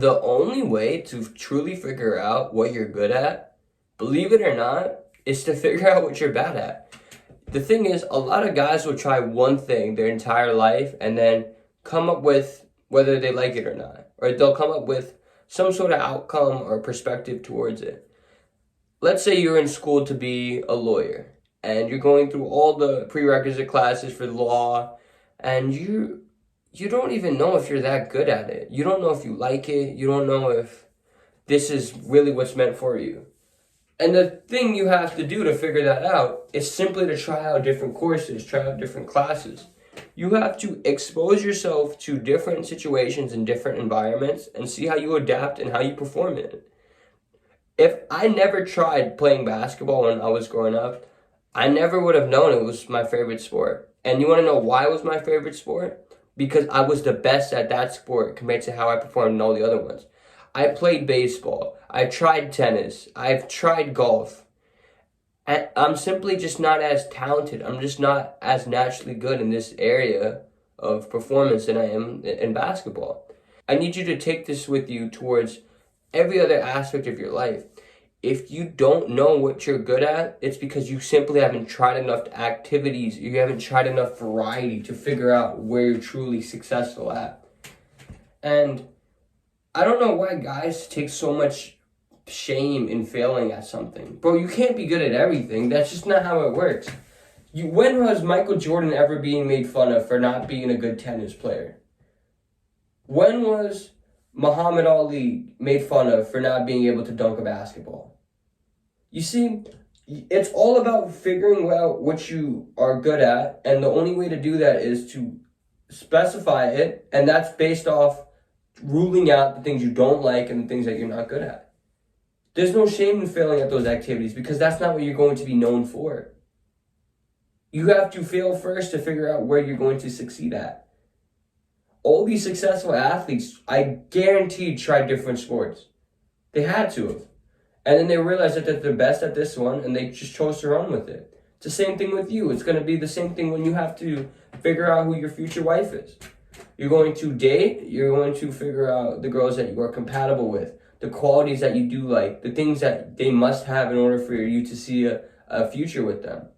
The only way to truly figure out what you're good at, believe it or not, is to figure out what you're bad at. The thing is, a lot of guys will try one thing their entire life and then come up with whether they like it or not. Or they'll come up with some sort of outcome or perspective towards it. Let's say you're in school to be a lawyer and you're going through all the prerequisite classes for law and you don't even know if you're that good at it. You don't know if you like it. You don't know if this is really what's meant for you. And the thing you have to do to figure that out is simply to try out different courses, try out different classes. You have to expose yourself to different situations and different environments and see how you adapt and how you perform in it. If I never tried playing basketball when I was growing up, I never would have known it was my favorite sport. And you want to know why it was my favorite sport? Because I was the best at that sport compared to how I performed in all the other ones. I played baseball. I tried tennis. I've tried golf. And I'm simply just not as talented. I'm just not as naturally good in this area of performance than I am in basketball. I need you to take this with you towards every other aspect of your life. If you don't know what you're good at, it's because you simply haven't tried enough activities. You haven't tried enough variety to figure out where you're truly successful at. And I don't know why guys take so much shame in failing at something. Bro, you can't be good at everything. That's just not how it works. When was Michael Jordan ever being made fun of for not being a good tennis player? When was Muhammad Ali made fun of for not being able to dunk a basketball? You see, it's all about figuring out what you are good at, and the only way to do that is to specify it, and that's based off ruling out the things you don't like and the things that you're not good at. There's no shame in failing at those activities because that's not what you're going to be known for. You have to fail first to figure out where you're going to succeed at. All these successful athletes, I guarantee, tried different sports. They had to have. And then they realized that they're best at this one and they just chose to run with it. It's the same thing with you. It's going to be the same thing when you have to figure out who your future wife is. You're going to date, you're going to figure out the girls that you are compatible with, the qualities that you do like, the things that they must have in order for you to see a future with them.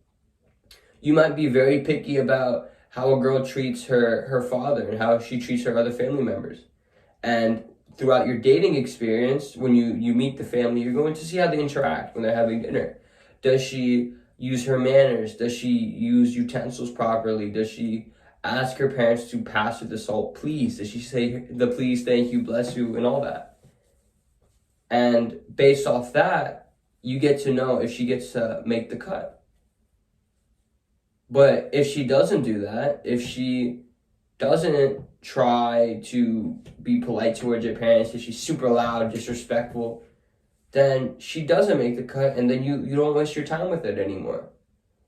You might be very picky about how a girl treats her father and how she treats her other family members. And throughout your dating experience, when you meet the family, you're going to see how they interact when they're having dinner. Does she use her manners? Does she use utensils properly? Does she ask her parents to pass her the salt, please? Does she say the please, thank you, bless you, and all that? And based off that, you get to know if she gets to make the cut. But if she doesn't do that, if she doesn't try to be polite towards your parents, if she's super loud, disrespectful, then she doesn't make the cut, and then you don't waste your time with it anymore.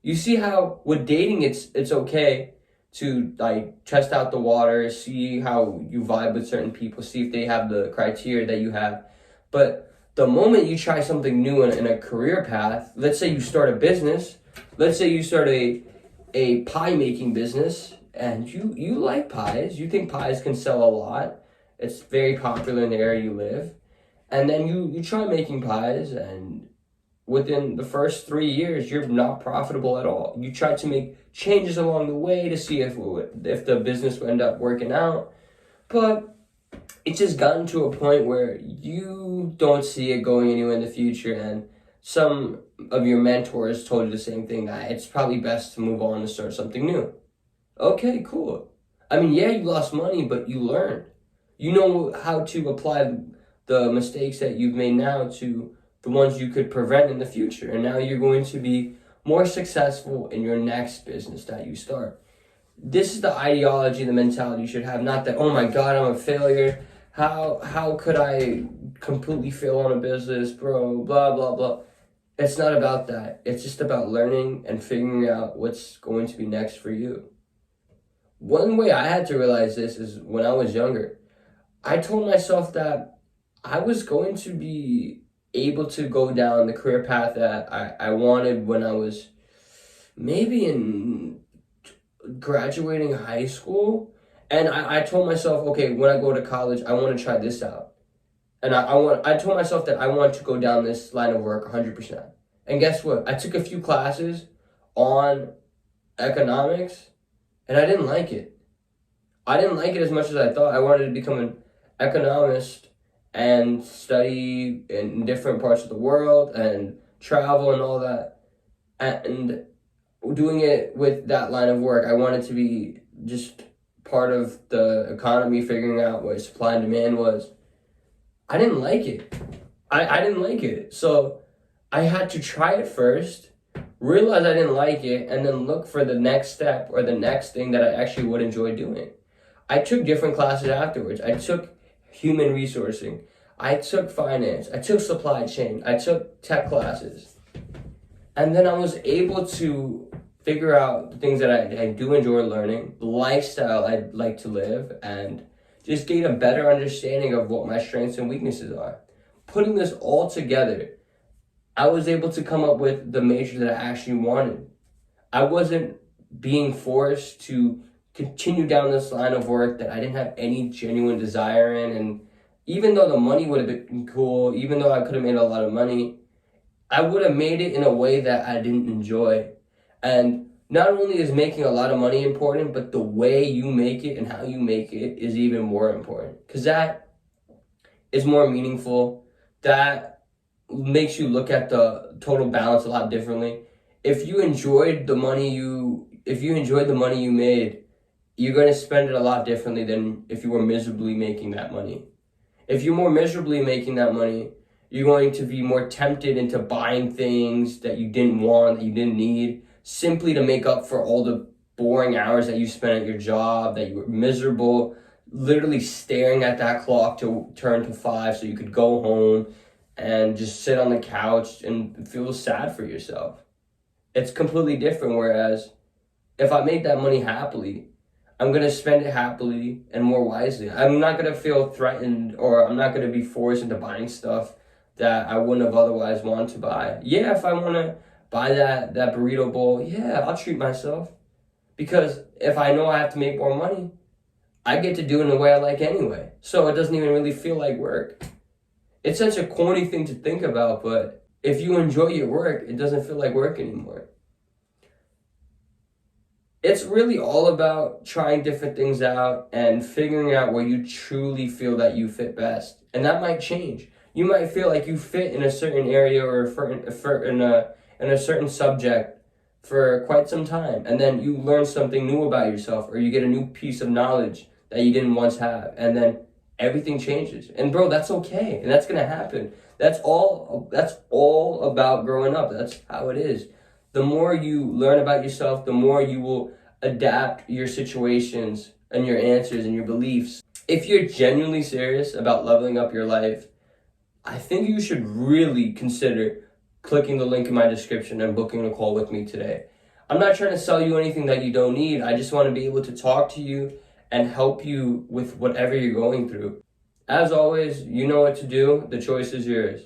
You see how with dating it's okay to like test out the water, see how you vibe with certain people, see if they have the criteria that you have. But the moment you try something new in a career path, let's say you start a business, let's say you start a pie making business, and you like pies, you think pies can sell a lot, it's very popular in the area you live, and then you try making pies, and within the first 3 years, you're not profitable at all. You try to make changes along the way to see if the business will end up working out, but it's just gotten to a point where you don't see it going anywhere in the future, and some of your mentors told you the same thing, that it's probably best to move on and start something new. Okay, cool. I mean, yeah, you lost money, but you learned. You know how to apply the mistakes that you've made now to the ones you could prevent in the future. And now you're going to be more successful in your next business that you start. This is the ideology, the mentality you should have. Not that, oh my God, I'm a failure. How could I completely fail on a business, bro? Blah, blah, blah. It's not about that. It's just about learning and figuring out what's going to be next for you. One way I had to realize this is when I was younger. I told myself that I was going to be able to go down the career path that I wanted when I was maybe in graduating high school. And I told myself, okay, when I go to college, I want to try this out. And I told myself that I want to go down this line of work 100%. And guess what? I took a few classes on economics, and I didn't like it. I didn't like it as much as I thought. I wanted to become an economist and study in different parts of the world and travel and all that. And doing it with that line of work, I wanted to be just part of the economy, figuring out what supply and demand was. I didn't like it. I didn't like it. So I had to try it first, realize I didn't like it, and then look for the next step or the next thing that I actually would enjoy doing. I took different classes afterwards. I took human resourcing. I took finance. I took supply chain. I took tech classes. And then I was able to figure out the things that I do enjoy learning, the lifestyle I'd like to live, and just gain a better understanding of what my strengths and weaknesses are. Putting this all together, I was able to come up with the major that I actually wanted. I wasn't being forced to continue down this line of work that I didn't have any genuine desire in. And even though the money would have been cool, even though I could have made a lot of money, I would have made it in a way that I didn't enjoy. And not only is making a lot of money important, but the way you make it and how you make it is even more important. Because that is more meaningful. That makes you look at the total balance a lot differently. If you enjoyed the money you made, you're going to spend it a lot differently than if you were miserably making that money. If you're more miserably making that money, you're going to be more tempted into buying things that you didn't want, that you didn't need, simply to make up for all the boring hours that you spent at your job, that you were miserable, literally staring at that clock to turn to 5 so you could go home and just sit on the couch and feel sad for yourself. It's completely different, whereas if I made that money happily, I'm going to spend it happily and more wisely. I'm not going to feel threatened, or I'm not going to be forced into buying stuff that I wouldn't have otherwise wanted to buy. Yeah, if I want to buy that burrito bowl, yeah, I'll treat myself. Because if I know I have to make more money, I get to do it in a way I like anyway. So it doesn't even really feel like work. It's such a corny thing to think about, but if you enjoy your work, it doesn't feel like work anymore. It's really all about trying different things out and figuring out where you truly feel that you fit best. And that might change. You might feel like you fit in a certain area or in a certain subject for quite some time. And then you learn something new about yourself, or you get a new piece of knowledge that you didn't once have. And then everything changes. And bro, that's okay. And that's going to happen. That's all about growing up. That's how it is. The more you learn about yourself, the more you will adapt your situations and your answers and your beliefs. If you're genuinely serious about leveling up your life, I think you should really consider clicking the link in my description and booking a call with me today. I'm not trying to sell you anything that you don't need. I just want to be able to talk to you and help you with whatever you're going through. As always, you know what to do. The choice is yours.